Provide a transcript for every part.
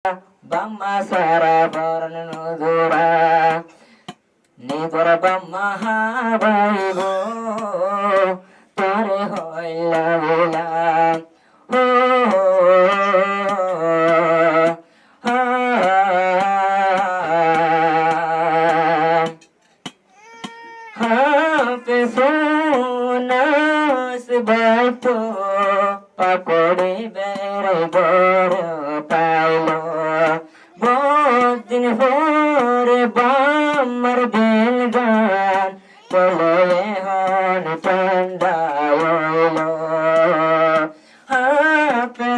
Bamma sara paranu dura Nidura bamma habaigo Tare hoila vila Sonas baito pakode bere bor pailo bodin hore bamar belgan tole hon pandailo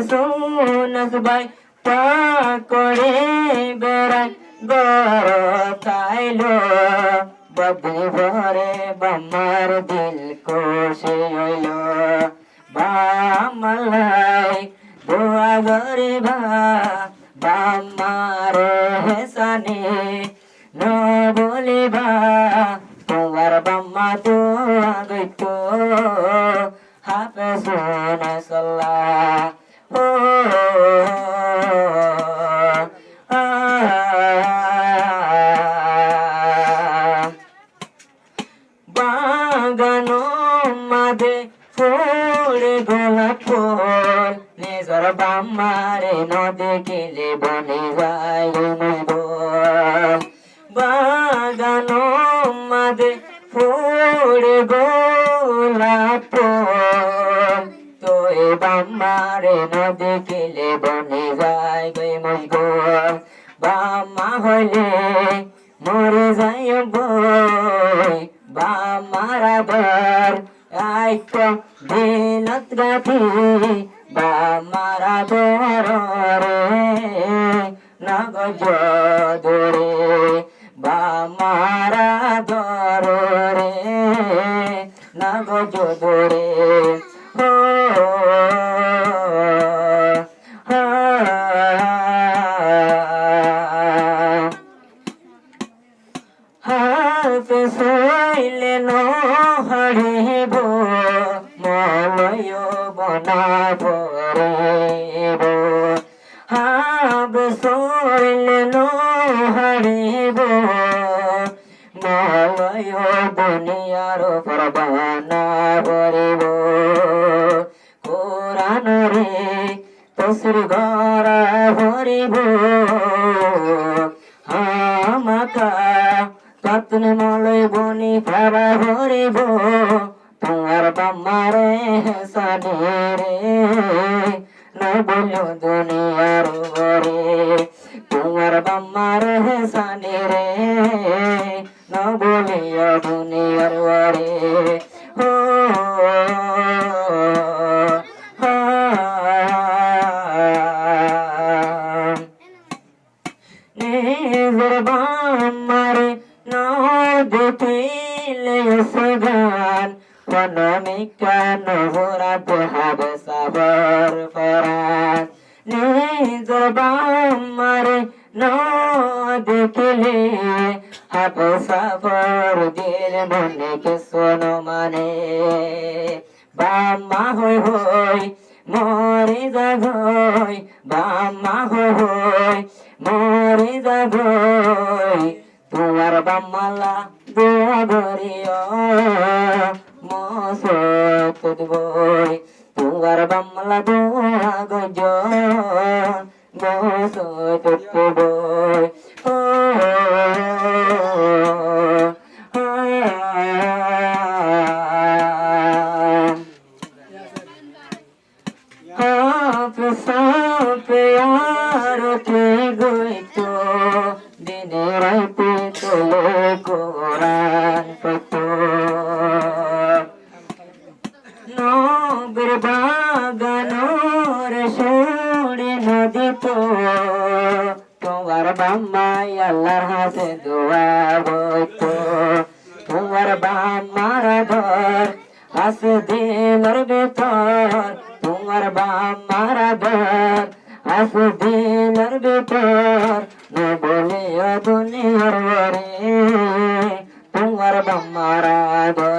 sonas bai pakode bere bor pailo बदली भरे bummer दिल को से बामलाई दुआ गरीबा बामारे हेसाने न बोलिबा तुम्हार बम्मा दुआ गइतो हाफे सोना सल्ला ओ বাগানো মাঝে ফুল গোলাপ ফুল নিজর বাম্মারে নদী গেলে বনে যায় বাগানো মাঝে ফুল গোলাপ ফুল তো এ বাম্মারে নদী গেলে বনে যায় গই মজগো বাম্মা হইলে মরে যায় বই Bamara bar aiko dinat gati Bamara dorore nago jodore Bamara dorore nago jodore Soile no haribo molayo banabo rebo habe soile no haribo molayo buniyar parabana boribo Quran re tasir gara boribo amaka Tatun malay boni para horibo Tungar bamare sanere Na bolyo duniyar gore Tungar bamare sanere Na bolyo duniyar gore Nizar bamare Dutile segan Panamika novura tuhab sabar faran Nizar bamare no dutile hab sabar dil mone ke sono mane Bamma hoy hoy mori zagoy Bamma hoy hoy mori zagoy তোমার বাম্মালা দোয়া গরিয়া মসো তুদবই তোমার বাম্মালা দোয়া গজ মসো তুদবই ও সাপে আরতি গইতো দিনে রাইতে তোলে কোরআন পড়তো নগর বাগানোর সুরে নদী তো তোমার বাম্মাই আল্লাহর হাতে দোয়া বইতো তোমার বাম্মার ঘর হাসে দিলের ভেতর তোমার বাম্মার ঘর হাসে দিলের ভেতর না বলিয়া দুনিয়ার তোমার বাম্মার ঘর